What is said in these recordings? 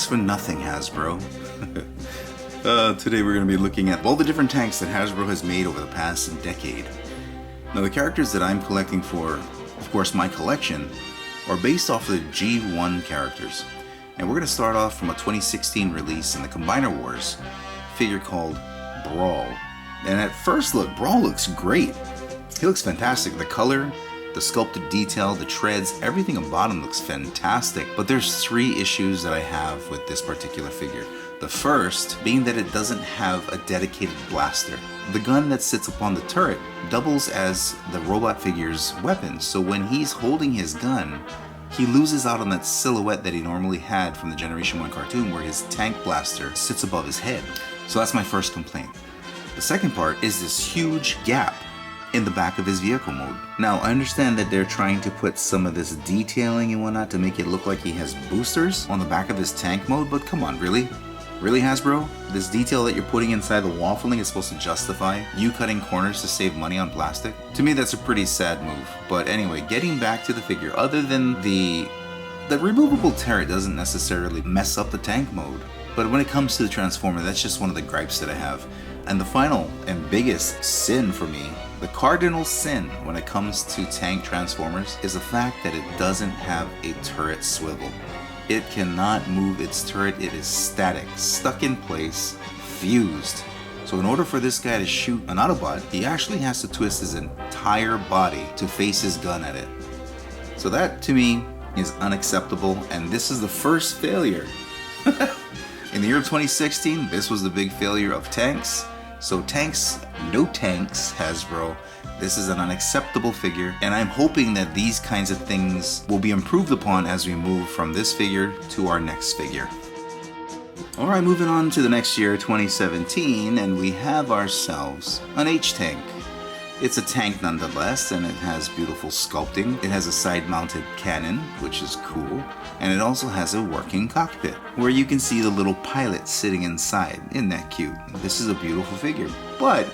Thanks for nothing, Hasbro. Today we're going to be looking at all the different tanks that Hasbro has made over the past decade. Now the characters that I'm collecting for, of course my collection, are based off of the G1 characters. And we're going to start off from a 2016 release in the Combiner Wars figure called Brawl. And at first look, Brawl looks great. He looks fantastic. The color, the sculpted detail, the treads, everything about him looks fantastic. But there's three issues that I have with this particular figure. The first being that it doesn't have a dedicated blaster. The gun that sits upon the turret doubles as the robot figure's weapon. So when he's holding his gun, he loses out on that silhouette that he normally had from the Generation 1 cartoon where his tank blaster sits above his head. So that's my first complaint. The second part is this huge gap in the back of his vehicle mode. Now, I understand that they're trying to put some of this detailing and whatnot to make it look like he has boosters on the back of his tank mode, but come on, really? Really, Hasbro? This detail that you're putting inside the waffling is supposed to justify you cutting corners to save money on plastic? To me, that's a pretty sad move. But anyway, getting back to the figure, other than the removable turret doesn't necessarily mess up the tank mode. But when it comes to the Transformer, that's just one of the gripes that I have. And the final and biggest sin for me, the cardinal sin when it comes to tank Transformers, is the fact that it doesn't have a turret swivel. It cannot move its turret, it is static, stuck in place, fused. So in order for this guy to shoot an Autobot, he actually has to twist his entire body to face his gun at it. So that to me is unacceptable, and this is the first failure. In the year of 2016, this was the big failure of tanks. So tanks, no tanks, Hasbro. This is an unacceptable figure, and I'm hoping that these kinds of things will be improved upon as we move from this figure to our next figure. Alright, moving on to the next year, 2017, and we have ourselves an H-Tank. It's a tank nonetheless, and it has beautiful sculpting. It has a side-mounted cannon, which is cool, and it also has a working cockpit, where you can see the little pilot sitting inside. Isn't that cute? This is a beautiful figure, but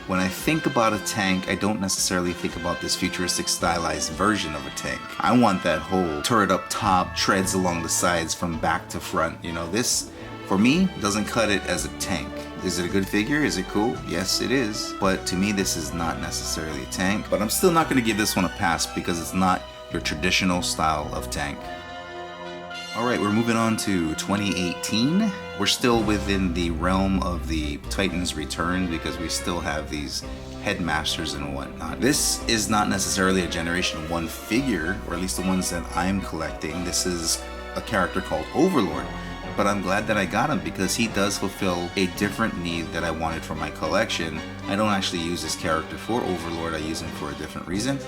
when I think about a tank, I don't necessarily think about this futuristic stylized version of a tank. I want that whole turret up top, treads along the sides from back to front. You know, this, for me, doesn't cut it as a tank. Is it a good figure? Is it cool? Yes, it is. But to me, this is not necessarily a tank. But I'm still not going to give this one a pass because it's not your traditional style of tank. Alright, we're moving on to 2018. We're still within the realm of the Titans Return because we still have these headmasters and whatnot. This is not necessarily a Generation 1 figure, or at least the ones that I'm collecting. This is a character called Overlord. But I'm glad that I got him because he does fulfill a different need that I wanted for my collection. I don't actually use this character for Overlord, I use him for a different reason.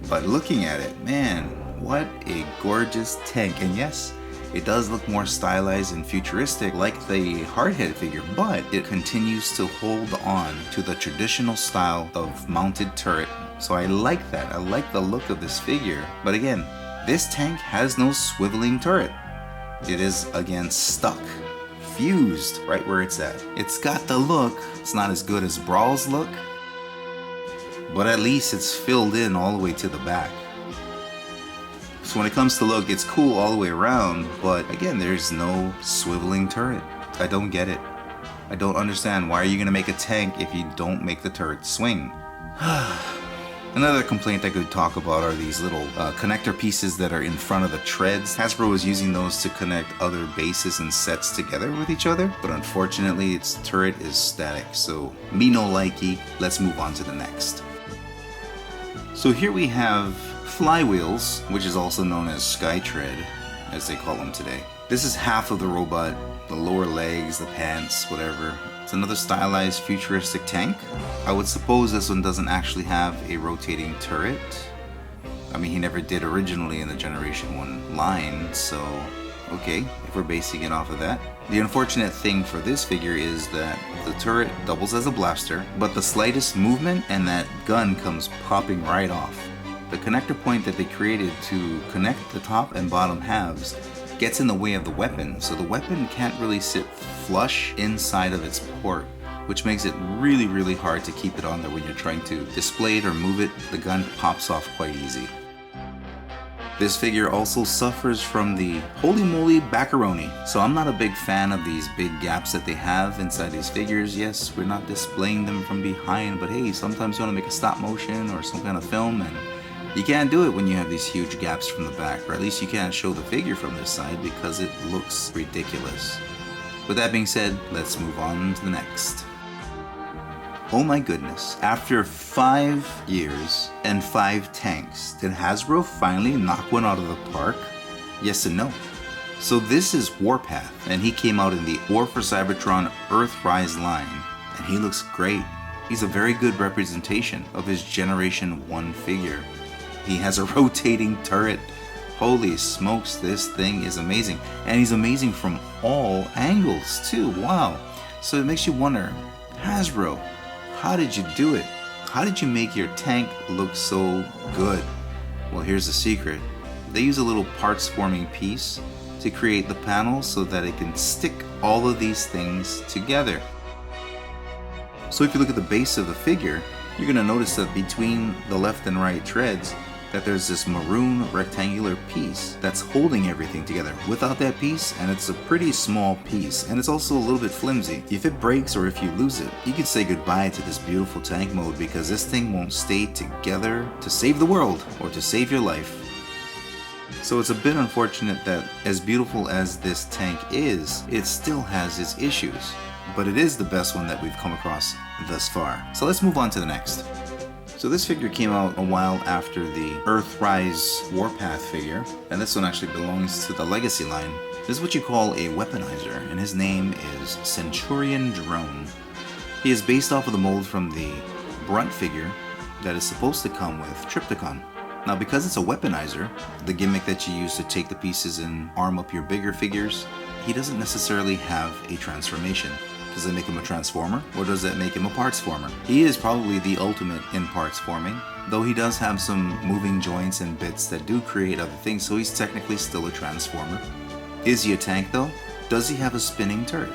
But looking at it, man, what a gorgeous tank. And yes, it does look more stylized and futuristic like the Hardhead figure, but it continues to hold on to the traditional style of mounted turret. So I like that. I like the look of this figure. But again, this tank has no swiveling turret. It is, again, stuck, fused right where it's at. It's got the look. It's not as good as Brawl's look, but at least it's filled in all the way to the back. So when it comes to look, it's cool all the way around, but again, there's no swiveling turret. I don't get it. I don't understand. Why are you going to make a tank if you don't make the turret swing? Another complaint I could talk about are these little connector pieces that are in front of the treads. Hasbro is using those to connect other bases and sets together with each other, but unfortunately its turret is static, so me no likey. Let's move on to the next. So here we have flywheels, which is also known as Skytread, as they call them today. This is half of the robot, the lower legs, the pants, whatever. It's another stylized futuristic tank. I would suppose this one doesn't actually have a rotating turret. I mean, he never did originally in the Generation 1 line, so okay, if we're basing it off of that. The unfortunate thing for this figure is that the turret doubles as a blaster, but the slightest movement and that gun comes popping right off. The connector point that they created to connect the top and bottom halves gets in the way of the weapon, so the weapon can't really sit flush inside of its port, which makes it really hard to keep it on there when you're trying to display it or move it. The gun pops off quite easy. This figure also suffers from the holy moly macaroni, so I'm not a big fan of these big gaps that they have inside these figures. Yes, we're not displaying them from behind, but hey, sometimes you want to make a stop motion or some kind of film, and you can't do it when you have these huge gaps from the back, or at least you can't show the figure from this side because it looks ridiculous. With that being said, let's move on to the next. Oh my goodness, after 5 years and 5 tanks, did Hasbro finally knock one out of the park? Yes and no. So this is Warpath, and he came out in the War for Cybertron Earthrise line, and he looks great. He's a very good representation of his Generation 1 figure. He has a rotating turret. Holy smokes, this thing is amazing. And he's amazing from all angles too, wow. So it makes you wonder, Hasbro, how did you do it? How did you make your tank look so good? Well, here's the secret. They use a little parts forming piece to create the panel so that it can stick all of these things together. So if you look at the base of the figure, you're going to notice that between the left and right treads, that there's this maroon rectangular piece that's holding everything together. Without that piece, and it's a pretty small piece, and it's also a little bit flimsy, if it breaks or if you lose it, you can say goodbye to this beautiful tank mode because this thing won't stay together to save the world or to save your life. So it's a bit unfortunate that as beautiful as this tank is, it still has its issues. But it is the best one that we've come across thus far. So let's move on to the next. So this figure came out a while after the Earthrise Warpath figure, and this one actually belongs to the Legacy line. This is what you call a weaponizer, and his name is Centurion Drone. He is based off of the mold from the Brunt figure that is supposed to come with Trypticon. Now because it's a weaponizer, the gimmick that you use to take the pieces and arm up your bigger figures, he doesn't necessarily have a transformation. Does that make him a transformer, or does that make him a parts former? He is probably the ultimate in parts forming, though he does have some moving joints and bits that do create other things, so he's technically still a transformer. Is he a tank though? Does he have a spinning turret?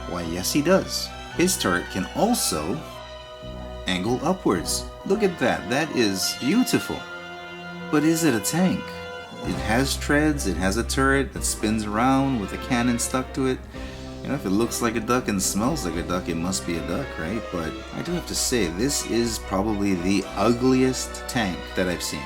Why yes he does. His turret can also angle upwards. Look at that, that is beautiful. But is it a tank? It has treads, it has a turret that spins around with a cannon stuck to it. You know, if it looks like a duck and smells like a duck, it must be a duck, right? But I do have to say, this is probably the ugliest tank that I've seen.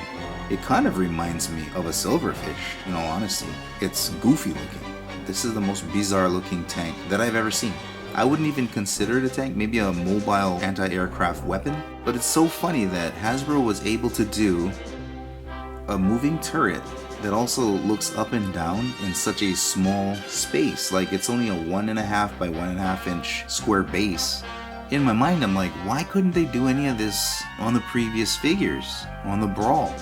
It kind of reminds me of a silverfish, in all honesty. It's goofy looking. This is the most bizarre looking tank that I've ever seen. I wouldn't even consider it a tank, maybe a mobile anti-aircraft weapon. But it's so funny that Hasbro was able to do a moving turret that also looks up and down in such a small space. Like it's only a 1.5 by 1.5 inch square base. In my mind, I'm like, why couldn't they do any of this on the previous figures, on the Brawl?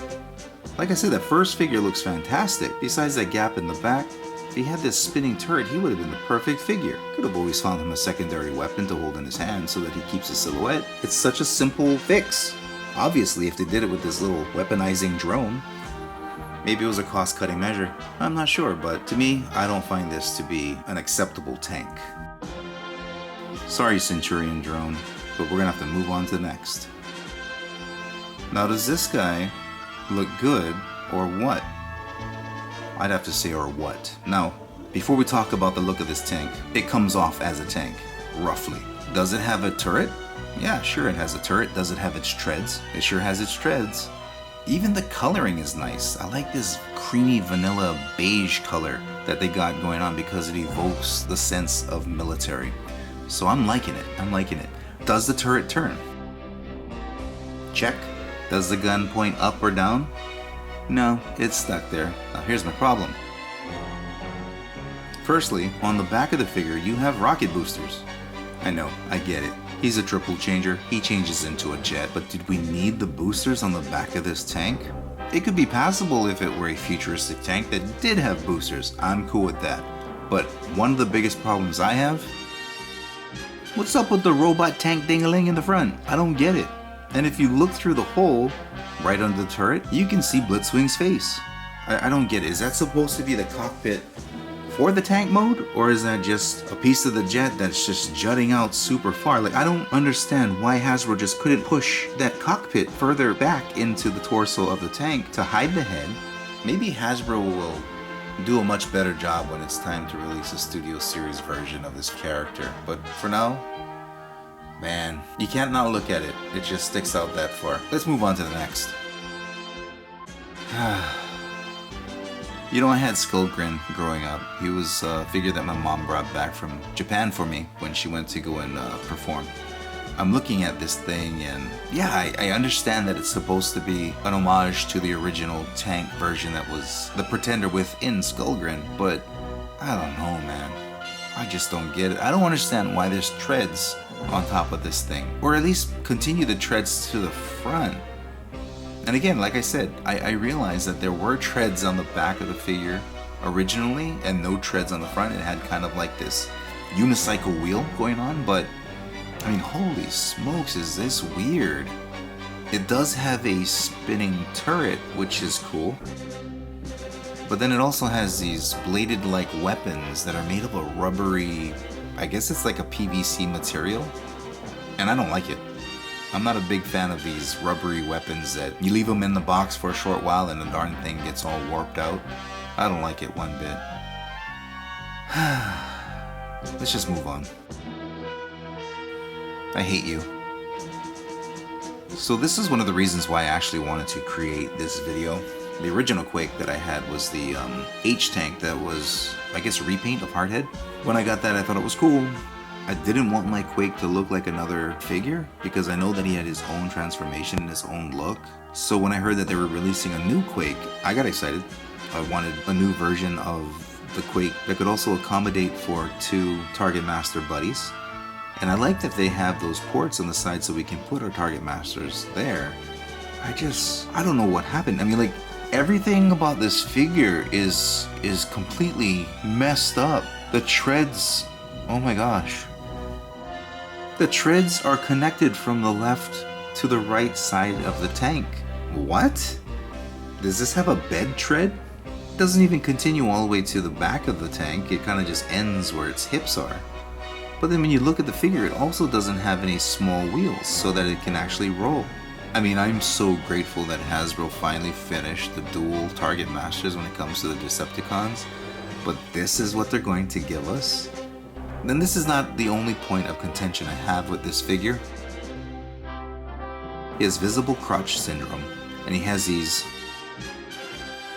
Like I said, that first figure looks fantastic. Besides that gap in the back, if he had this spinning turret, he would have been the perfect figure. Could have always found him a secondary weapon to hold in his hand so that he keeps his silhouette. It's such a simple fix. Obviously, if they did it with this little weaponizing drone, maybe it was a cost-cutting measure. I'm not sure, but to me, I don't find this to be an acceptable tank. Sorry, Centurion Drone, but we're gonna have to move on to the next. Now, does this guy look good, or what? I'd have to say, or what. Now, before we talk about the look of this tank, it comes off as a tank, roughly. Does it have a turret? Yeah, sure it has a turret. Does it have its treads? It sure has its treads. Even the coloring is nice. I like this creamy vanilla beige color that they got going on because it evokes the sense of military. So I'm liking it. I'm liking it. Does the turret turn? Check. Does the gun point up or down? No, it's stuck there. Now here's my problem. Firstly, on the back of the figure you have rocket boosters. I know, I get it. He's a triple changer, he changes into a jet, but did we need the boosters on the back of this tank? It could be passable if it were a futuristic tank that did have boosters. I'm cool with that. But one of the biggest problems I have, what's up with the robot tank ding-a-ling in the front? I don't get it. And if you look through the hole right under the turret, you can see Blitzwing's face. I don't get it. Is that supposed to be the cockpit for the tank mode, or is that just a piece of the jet that's just jutting out super far? Like, I don't understand why Hasbro just couldn't push that cockpit further back into the torso of the tank to hide the head. Maybe Hasbro will do a much better job when it's time to release a Studio Series version of this character. But for now, man, you can't not look at it. It just sticks out that far. Let's move on to the next. You know, I had Skullgrin growing up. He was a figure that my mom brought back from Japan for me when she went to go and perform. I'm looking at this thing and yeah, I understand that it's supposed to be an homage to the original tank version that was the Pretender within Skullgrin, but I don't know, man. I just don't get it. I don't understand why there's treads on top of this thing, or at least continue the treads to the front. And again, like I said, I realized that there were treads on the back of the figure originally and no treads on the front. It had kind of like this unicycle wheel going on, but I mean, holy smokes, is this weird. It does have a spinning turret, which is cool. But then it also has these bladed-like weapons that are made of a rubbery, I guess it's like a PVC material. And I don't like it. I'm not a big fan of these rubbery weapons that you leave them in the box for a short while and the darn thing gets all warped out. I don't like it one bit. Let's just move on. I hate you. So this is one of the reasons why I actually wanted to create this video. The original Quake that I had was the H-Tank that was, I guess, a repaint of Hardhead. When I got that, I thought it was cool. I didn't want my Quake to look like another figure because I know that he had his own transformation and his own look. So when I heard that they were releasing a new Quake, I got excited. I wanted a new version of the Quake that could also accommodate for 2 Target Master buddies. And I like that they have those ports on the side so we can put our Target Masters there. I don't know what happened. I mean, like, everything about this figure is completely messed up. The treads, oh my gosh. The treads are connected from the left to the right side of the tank. What? Does this have a bed tread? It doesn't even continue all the way to the back of the tank. It kind of just ends where its hips are. But then when you look at the figure, it also doesn't have any small wheels so that it can actually roll. I mean, I'm so grateful that Hasbro finally finished the dual Target Masters when it comes to the Decepticons. But this is what they're going to give us? Then this is not the only point of contention I have with this figure. He has visible crotch syndrome, and he has these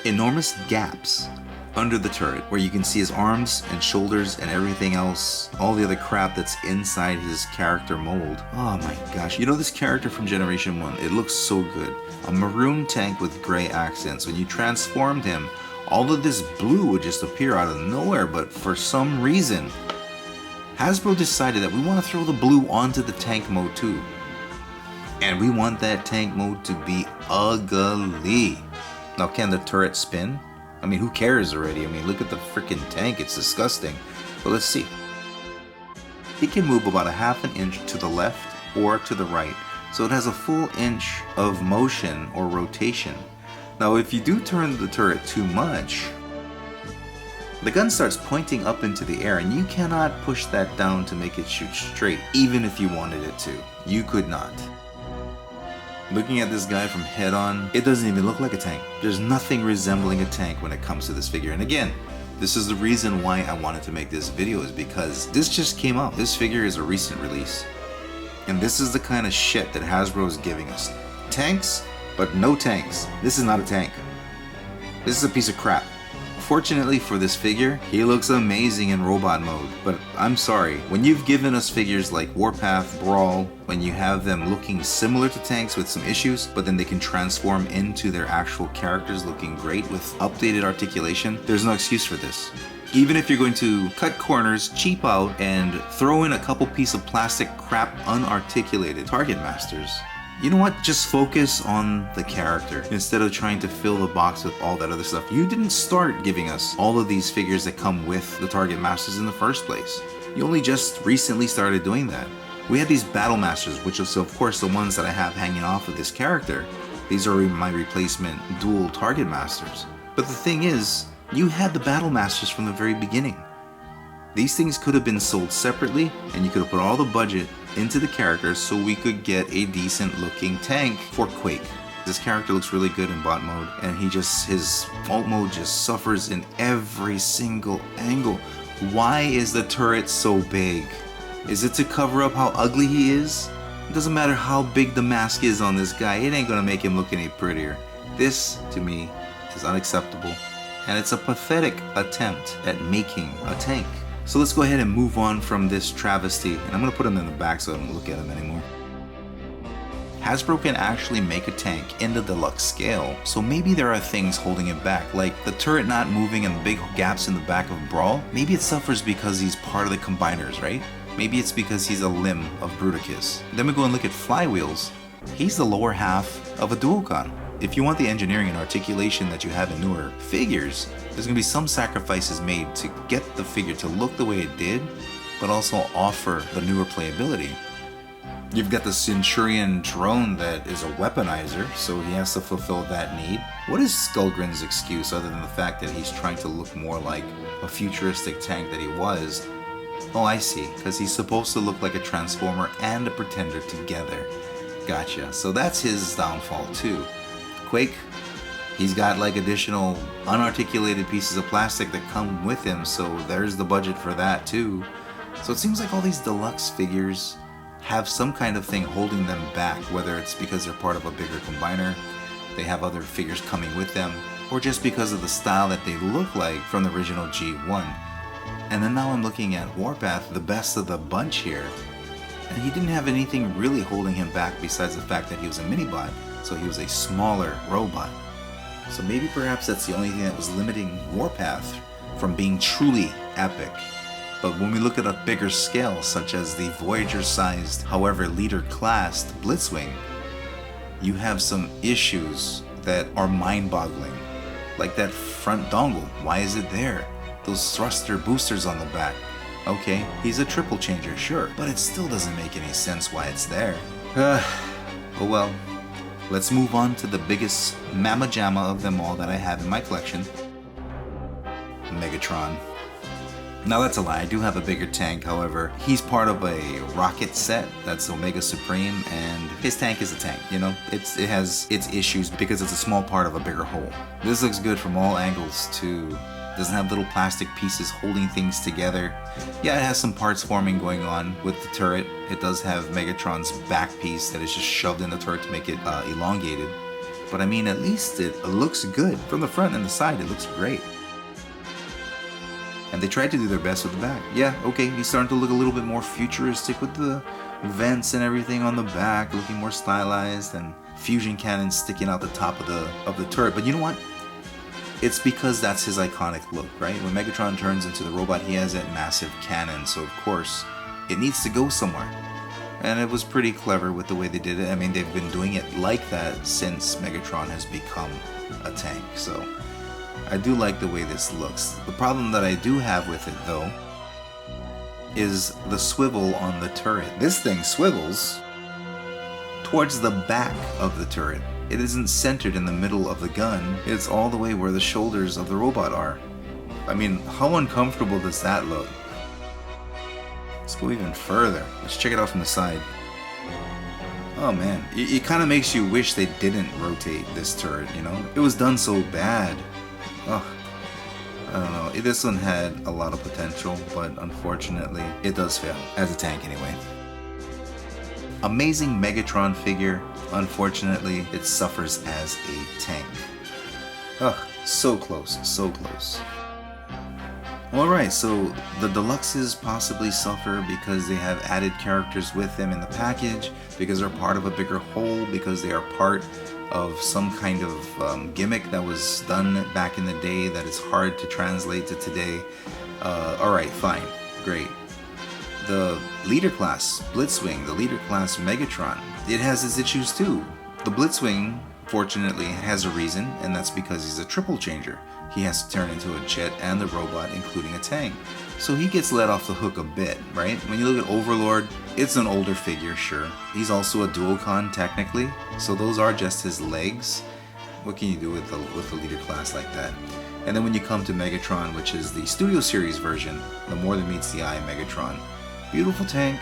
enormous gaps under the turret where you can see his arms and shoulders and everything else, all the other crap that's inside his character mold. Oh my gosh, you know this character from Generation 1, it looks so good. A maroon tank with gray accents. When you transformed him, all of this blue would just appear out of nowhere, but for some reason, Hasbro decided that we want to throw the blue onto the tank mode too. And we want that tank mode to be ugly. Now, can the turret spin? I mean, who cares already? I mean, look at the freaking tank, it's disgusting. But let's see. It can move about a ½ an inch to the left or to the right. So it has a full inch of motion or rotation. Now, if you do turn the turret too much, the gun starts pointing up into the air and you cannot push that down to make it shoot straight, even if you wanted it to. You could not. Looking at this guy from head on, it doesn't even look like a tank. There's nothing resembling a tank when it comes to this figure. And again, this is the reason why I wanted to make this video, is because this just came out. This figure is a recent release. And this is the kind of shit that Hasbro is giving us. Tanks, but no tanks. This is not a tank. This is a piece of crap. Fortunately for this figure, he looks amazing in robot mode, but I'm sorry, when you've given us figures like Warpath, Brawl, when you have them looking similar to tanks with some issues, but then they can transform into their actual characters looking great with updated articulation, there's no excuse for this. Even if you're going to cut corners, cheap out, and throw in a couple piece of plastic crap unarticulated Target Masters, you know what? Just focus on the character instead of trying to fill the box with all that other stuff. You didn't start giving us all of these figures that come with the Target Masters in the first place. You only just recently started doing that. We had these Battle Masters, which is of course the ones that I have hanging off of this character. These are my replacement dual Target Masters. But the thing is, You had the Battle Masters from the very beginning. These things could have been sold separately, and you could have put all the budget into the characters so we could get a decent looking tank for Quake. This character looks really good in bot mode, and his alt mode just suffers in every single angle. Why is the turret so big? Is it to cover up how ugly he is? It doesn't matter how big the mask is on this guy, it ain't gonna make him look any prettier. This, to me, is unacceptable, and it's a pathetic attempt at making a tank. So let's go ahead and move on from this travesty, and I'm gonna put him in the back so I don't look at him anymore. Hasbro can actually make a tank in the deluxe scale, so maybe there are things holding it back, like the turret not moving and the big gaps in the back of Brawl. Maybe it suffers because he's part of the combiners, right? Maybe it's because he's a limb of Bruticus. Then we go and look at Flywheels. He's the lower half of a Duocon. If you want the engineering and articulation that you have in newer figures, there's going to be some sacrifices made to get the figure to look the way it did, but also offer the newer playability. You've got the Centurion drone that is a weaponizer, so he has to fulfill that need. What is Skullgrin's excuse other than the fact that he's trying to look more like a futuristic tank that he was? Oh, I see, because he's supposed to look like a Transformer and a Pretender together. Gotcha, so that's his downfall too. Quake, he's got like additional unarticulated pieces of plastic that come with him, so there's the budget for that too. So it seems like all these deluxe figures have some kind of thing holding them back, whether it's because they're part of a bigger combiner, they have other figures coming with them, or just because of the style that they look like from the original G1. And then now I'm looking at Warpath, the best of the bunch here, and he didn't have anything really holding him back besides the fact that he was a mini-bot, so he was a smaller robot. So maybe perhaps that's the only thing that was limiting Warpath from being truly epic. But when we look at a bigger scale, such as the Voyager-sized, however leader-classed Blitzwing, you have some issues that are mind-boggling. Like that front dongle, why is it there? Those thruster boosters on the back. Okay, he's a triple changer, sure, but it still doesn't make any sense why it's there. Oh well. Let's move on to the biggest mamma jamma of them all that I have in my collection. Megatron. Now that's a lie, I do have a bigger tank, however, he's part of a rocket set that's Omega Supreme, and his tank is a tank, you know? It has its issues because it's a small part of a bigger whole. This looks good from all angles too. Doesn't have little plastic pieces holding things together. Yeah, it has some parts forming going on with the turret. It does have Megatron's back piece that is just shoved in the turret to make it elongated. But I mean, at least it looks good. From the front and the side, it looks great. And they tried to do their best with the back. Yeah, okay, he's starting to look a little bit more futuristic with the vents and everything on the back, looking more stylized, and fusion cannons sticking out the top of the turret. But you know what? It's because that's his iconic look, right? When Megatron turns into the robot, he has that massive cannon, so of course, it needs to go somewhere. And it was pretty clever with the way they did it. I mean, they've been doing it like that since Megatron has become a tank, so I do like the way this looks. The problem that I do have with it, though, is the swivel on the turret. This thing swivels towards the back of the turret. It isn't centered in the middle of the gun. It's all the way where the shoulders of the robot are. I mean, how uncomfortable does that look? Let's go even further. Let's check it out from the side. Oh man, it kind of makes you wish they didn't rotate this turret, you know? It was done so bad. Ugh. I don't know, this one had a lot of potential, but unfortunately, it does fail. As a tank anyway. Amazing Megatron figure. Unfortunately, it suffers as a tank. Ugh, so close, so close. Alright, so the deluxes possibly suffer because they have added characters with them in the package, because they're part of a bigger whole, because they are part of some kind of gimmick that was done back in the day that is hard to translate to today. Alright, fine, great. The leader class Blitzwing, the leader class Megatron, it has its issues too. The Blitzwing, fortunately, has a reason, and that's because he's a triple changer. He has to turn into a jet and the robot, including a tank. So he gets let off the hook a bit, right? When you look at Overlord, it's an older figure, sure. He's also a Duocon, technically, so those are just his legs. What can you do with the leader class like that? And then when you come to Megatron, which is the Studio Series version, the more than meets the eye Megatron. Beautiful tank,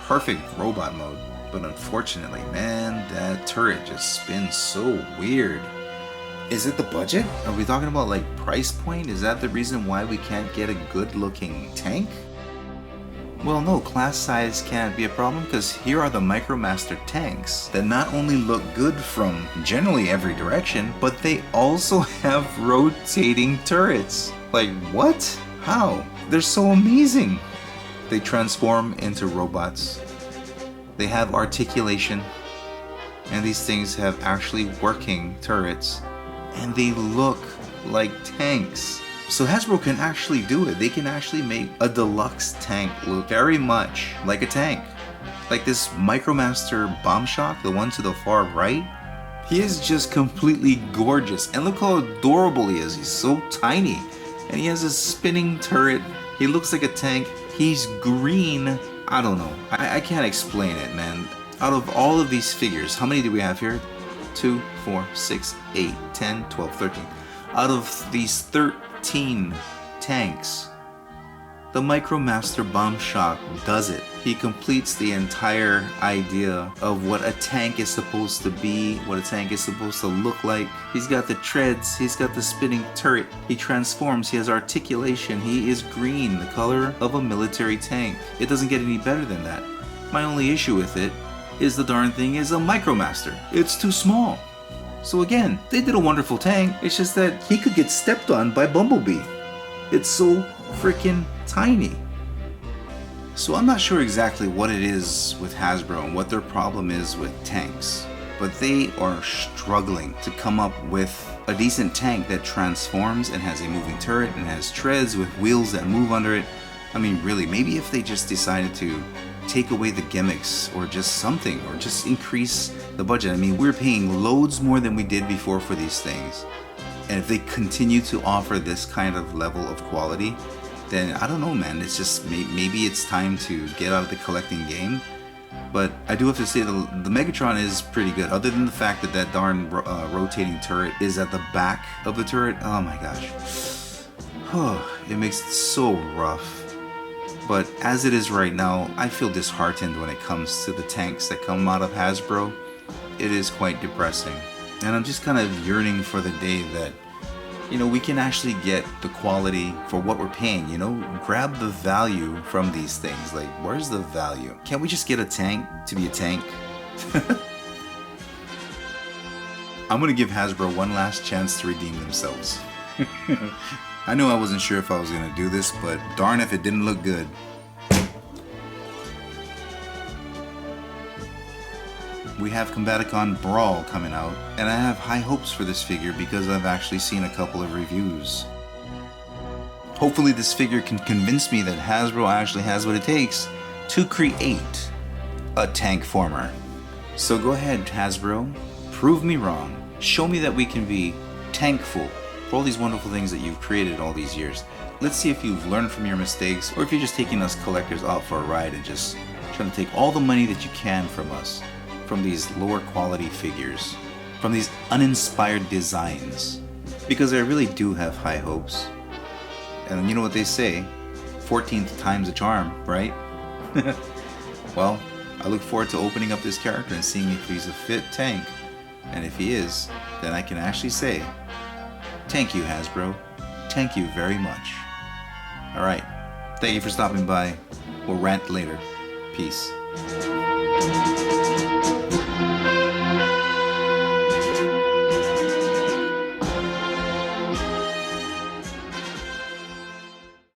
perfect robot mode. But unfortunately, man, that turret just spins so weird. Is it the budget? Are we talking about like price point? Is that the reason why we can't get a good looking tank? Well, no, class size can't be a problem because here are the MicroMaster tanks that not only look good from generally every direction, but they also have rotating turrets. Like, what? How? They're so amazing. They transform into robots. They have articulation. And these things have actually working turrets. And they look like tanks. So Hasbro can actually do it. They can actually make a deluxe tank look very much like a tank. Like this MicroMaster Bomb Shock, the one to the far right. He is just completely gorgeous. And look how adorable he is. He's so tiny. And he has a spinning turret. He looks like a tank. He's green. I don't know. I can't explain it, man. Out of all of these figures, how many do we have here? 2, 4, 6, 8, 10, 12, 13. Out of these 13 tanks, the MicroMaster Bomb Shock does it. He completes the entire idea of what a tank is supposed to be, what a tank is supposed to look like. He's got the treads, he's got the spinning turret, he transforms, he has articulation, he is green, the color of a military tank. It doesn't get any better than that. My only issue with it is the darn thing is a MicroMaster. It's too small. So again, they did a wonderful tank, it's just that he could get stepped on by Bumblebee. It's so freaking tiny. So I'm not sure exactly what it is with Hasbro and what their problem is with tanks, but they are struggling to come up with a decent tank that transforms and has a moving turret and has treads with wheels that move under it. I mean, really, maybe if they just decided to take away the gimmicks or just something, or just increase the budget. I mean, we're paying loads more than we did before for these things. And if they continue to offer this kind of level of quality, then I don't know, man. It's just maybe it's time to get out of the collecting game. But I do have to say the Megatron is pretty good, other than the fact that that darn rotating turret is at the back of the turret. Oh my gosh. It makes it so rough. But as it is right now, I feel disheartened when it comes to the tanks that come out of Hasbro. It is quite depressing. And I'm just kind of yearning for the day that, you know, we can actually get the quality for what we're paying, you know? Grab the value from these things. Like, where's the value? Can't we just get a tank to be a tank? I'm gonna give Hasbro one last chance to redeem themselves. I know I wasn't sure if I was gonna do this, but darn if it didn't look good. We have Combaticon Brawl coming out, and I have high hopes for this figure because I've actually seen a couple of reviews. Hopefully this figure can convince me that Hasbro actually has what it takes to create a tank former. So go ahead, Hasbro, prove me wrong. Show me that we can be tankful for all these wonderful things that you've created all these years. Let's see if you've learned from your mistakes, or if you're just taking us collectors out for a ride and just trying to take all the money that you can from us, from these lower quality figures, from these uninspired designs. Because I really do have high hopes. And you know what they say, 14th time's a charm, right? Well, I look forward to opening up this character and seeing if he's a fit tank. And if he is, then I can actually say, thank you, Hasbro. Thank you very much. Alright, thank you for stopping by. We'll rant later. Peace.